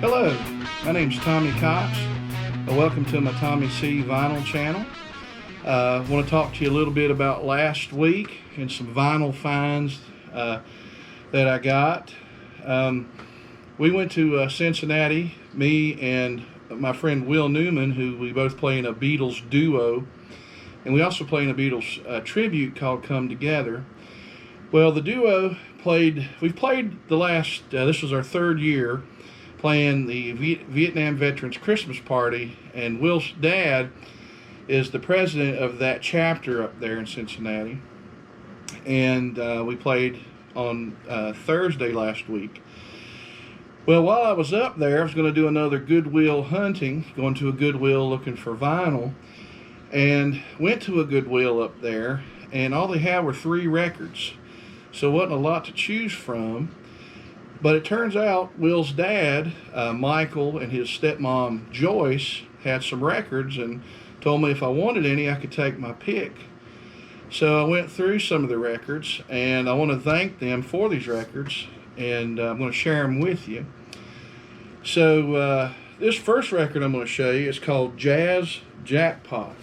Hello, my name's Tommy Cox. Welcome to my Tommy C Vinyl channel. I want to talk to you a little bit about last week and some vinyl finds that I got. We went to Cincinnati, me and my friend Will Newman, who we both play in a Beatles duo, and we also play in a Beatles tribute called Come Together. Well, the duo we've played the last, this was our third year, playing the Vietnam Veterans Christmas Party, and Will's dad is the president of that chapter up there in Cincinnati, and we played on Thursday last week. Well, while I was up there, I was going to do another Goodwill Hunting, going to a Goodwill looking for vinyl, and went to a Goodwill up there, and all they had were 3 records, so it wasn't a lot to choose from. But it turns out Will's dad, Michael, and his stepmom, Joyce, had some records and told me if I wanted any, I could take my pick. So I went through some of the records, and I want to thank them for these records, and I'm going to share them with you. So this first record I'm going to show you is called Jazz Jackpot.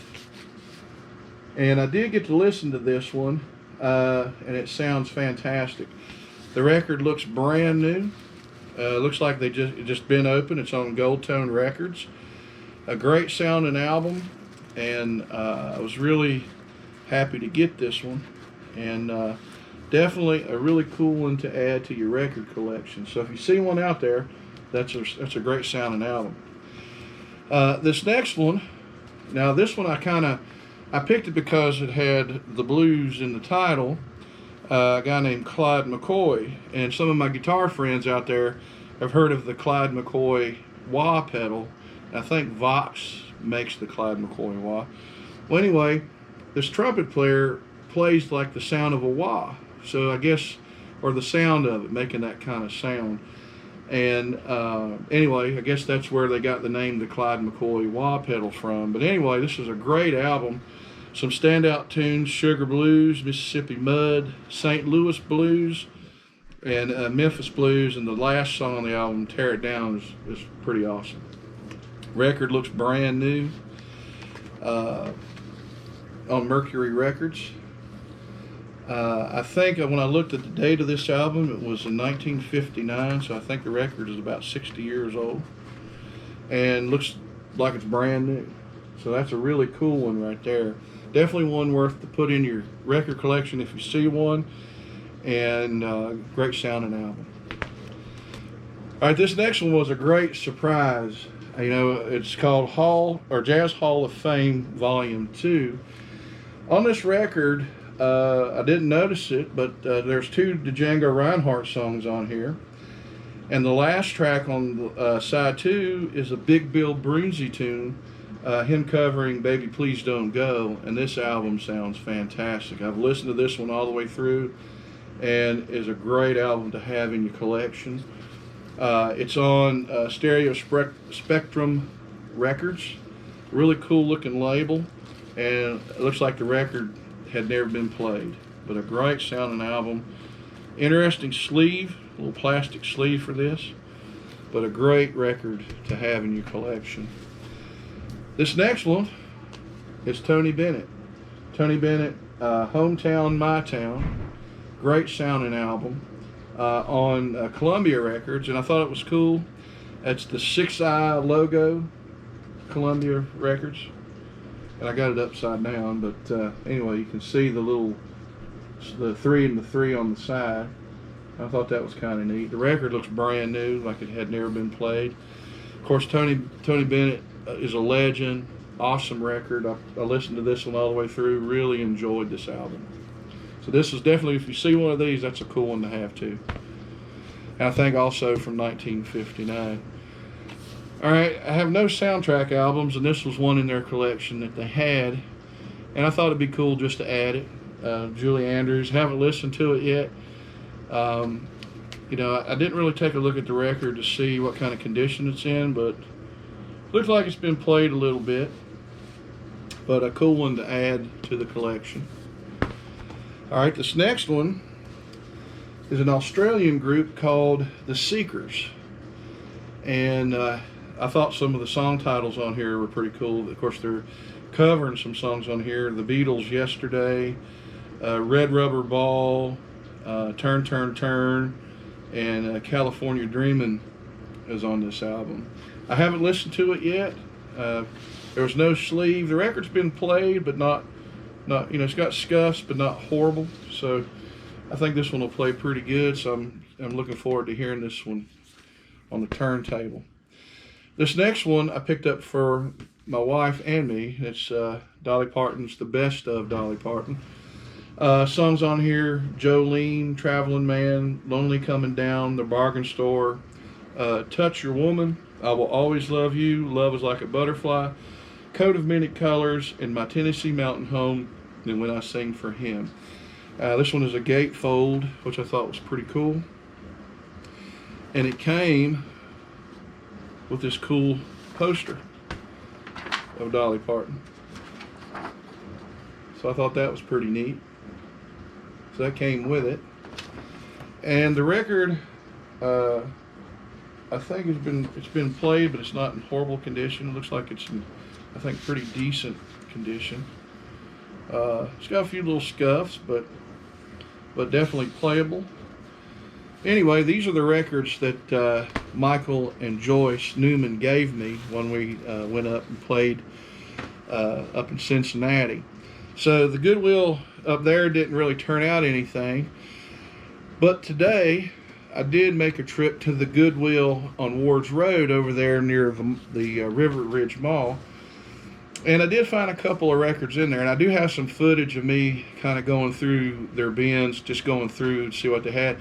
And I did get to listen to this one, and it sounds fantastic. The record looks brand new. Looks like it just been opened. It's on Gold Tone Records. A great sounding album, and I was really happy to get this one. And definitely a really cool one to add to your record collection. So if you see one out there, that's a great sounding album. This next one, now this one I picked it because it had the blues in the title. A guy named Clyde McCoy, and some of my guitar friends out there have heard of the Clyde McCoy wah pedal. I think Vox makes the Clyde McCoy wah. Well, anyway, this trumpet player plays like the sound of a wah, so I guess, or the sound of it, making that kind of sound. And anyway, I guess that's where they got the name the Clyde McCoy wah pedal from. But anyway, this is a great album. Some standout tunes: Sugar Blues, Mississippi Mud, St. Louis Blues, and Memphis Blues. And the last song on the album, Tear It Down, is pretty awesome. Record looks brand new on Mercury Records. I think when I looked at the date of this album, it was in 1959, so I think the record is about 60 years old, and looks like it's brand new. So that's a really cool one right there. Definitely one worth to put in your record collection if you see one, and great sounding album. All right, this next one was a great surprise. You know, it's called Jazz Hall of Fame Volume 2. On this record, I didn't notice it, but there's 2 Django Reinhardt songs on here, and the last track on side 2 is a Big Bill Broonzy tune. Him covering Baby Please Don't Go, and this album sounds fantastic. I've listened to this one all the way through, and is a great album to have in your collection. It's on Stereo Spectrum Records. Really cool looking label, and it looks like the record had never been played, but a great sounding album. Interesting sleeve, a little plastic sleeve for this, but a great record to have in your collection. This next one is Tony Bennett. Tony Bennett, Hometown, My Town. Great sounding album on Columbia Records, and I thought it was cool. It's the 6-eye logo, Columbia Records, and I got it upside down, but anyway, you can see the 3 and the 3 on the side. I thought that was kind of neat. The record looks brand new, like it had never been played. Of course, Tony Bennett is a legend. Awesome record. I listened to this one all the way through. Really enjoyed this album. So this is definitely, if you see one of these, that's a cool one to have too. And I think also from 1959. All right, I have no soundtrack albums, and this was one in their collection that they had, and I thought it'd be cool just to add it. Julie Andrews. Haven't listened to it yet. You know, I didn't really take a look at the record to see what kind of condition it's in, but looks like it's been played a little bit, but a cool one to add to the collection. All right, this next one is an Australian group called The Seekers. And I thought some of the song titles on here were pretty cool. Of course, they're covering some songs on here. The Beatles' Yesterday, Red Rubber Ball, Turn, Turn, Turn, and California Dreamin' is on this album. I haven't listened to it yet. There was no sleeve. The record's been played, but not it's got scuffs, but not horrible. So I think this one will play pretty good. So I'm looking forward to hearing this one on the turntable. This next one I picked up for my wife and me. It's Dolly Parton's The Best of Dolly Parton. Songs on here: Jolene, Traveling Man, Lonely Coming Down, The Bargain Store, Touch Your Woman, I Will Always Love You, Love Is Like a Butterfly, Coat of Many Colors, and My Tennessee Mountain Home, and When I Sing for Him. This one is a gatefold, which I thought was pretty cool. And it came with this cool poster of Dolly Parton. So I thought that was pretty neat. So that came with it. And the record, I think it's been played, but it's not in horrible condition. It looks like it's in, I think, pretty decent condition. It's got a few little scuffs, but definitely playable. Anyway, these are the records that Michael and Joyce Newman gave me when we went up and played up in Cincinnati. So the Goodwill up there didn't really turn out anything, but today I did make a trip to the Goodwill on Ward's Road over there near the River Ridge Mall. And I did find a couple of records in there, and I do have some footage of me kind of going through their bins, just going through and see what they had.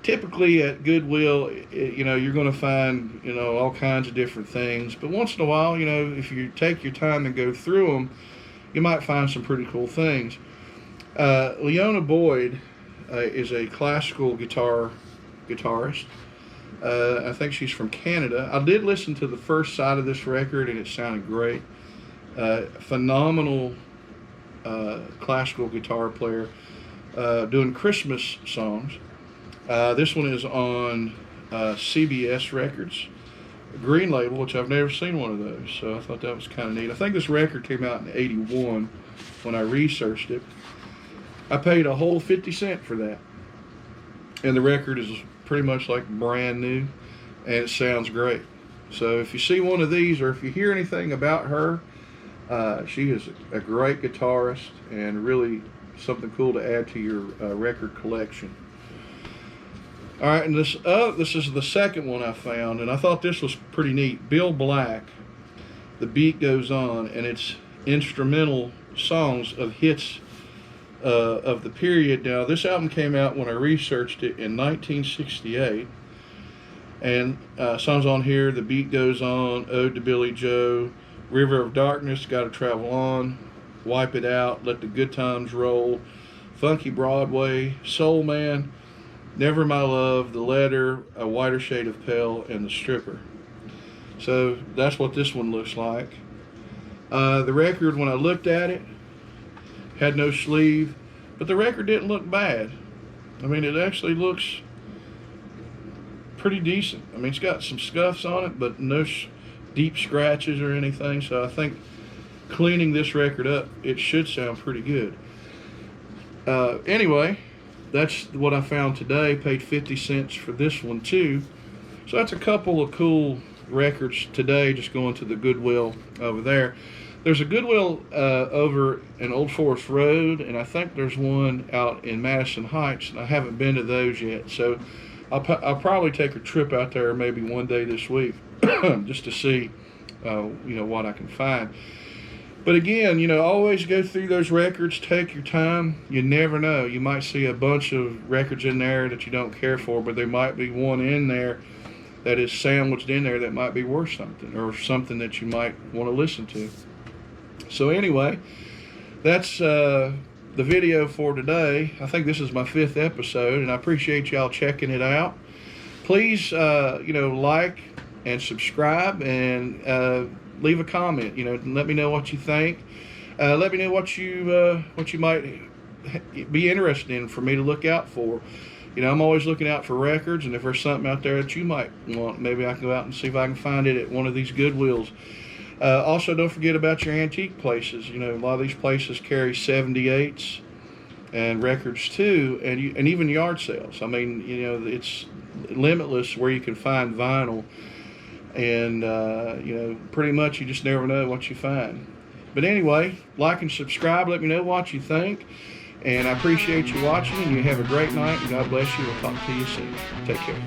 Typically at Goodwill, you're going to find, all kinds of different things. But once in a while, if you take your time and go through them, you might find some pretty cool things. Leona Boyd is a classical guitarist. I think she's from Canada. I did listen to the first side of this record, and it sounded great. Phenomenal classical guitar player doing Christmas songs. This one is on CBS Records, Green Label, which I've never seen one of those, so I thought that was kind of neat. I think this record came out in '81 when I researched it. I paid a whole 50 cents for that, and the record is pretty much like brand new, and it sounds great. So if you see one of these, or if you hear anything about her, she is a great guitarist and really something cool to add to your record collection. All right, and this is the second one I found, and I thought this was pretty neat. Bill Black, The Beat Goes On, and it's instrumental songs of hits of the period. Now, this album came out when I researched it in 1968, and songs on here: The Beat Goes On, Ode to Billy Joe, River of Darkness, Gotta Travel On, Wipe It Out, Let the Good Times Roll, Funky Broadway, Soul Man, Never My Love, The Letter, A Whiter Shade of Pale, and The Stripper. So that's what this one looks like. The record, when I looked at it, had no sleeve, but the record didn't look bad. I mean, it actually looks pretty decent. I mean, it's got some scuffs on it, but no deep scratches or anything. So I think cleaning this record up, it should sound pretty good. Anyway, that's what I found today. Paid 50 cents for this one too. So that's a couple of cool records today, just going to the Goodwill over there. There's a Goodwill over in Old Forest Road, and I think there's one out in Madison Heights, and I haven't been to those yet. So I'll probably take a trip out there maybe one day this week just to see what I can find. But again, always go through those records, take your time. You never know. You might see a bunch of records in there that you don't care for, but there might be one in there that is sandwiched in there that might be worth something, or something that you might want to listen to. So anyway, that's the video for today. I think this is my 5th episode, and I appreciate y'all checking it out. Please, like and subscribe, and leave a comment. Let me know what you think. Let me know what you might be interested in for me to look out for. I'm always looking out for records, and if there's something out there that you might want, maybe I can go out and see if I can find it at one of these Goodwills. Also, don't forget about your antique places. A lot of these places carry 78s and records too, and even yard sales. I mean, it's limitless where you can find vinyl, and pretty much you just never know what you find. But anyway, like and subscribe. Let me know what you think, and I appreciate you watching. And you have a great night, and God bless you. We'll talk to you soon. Take care.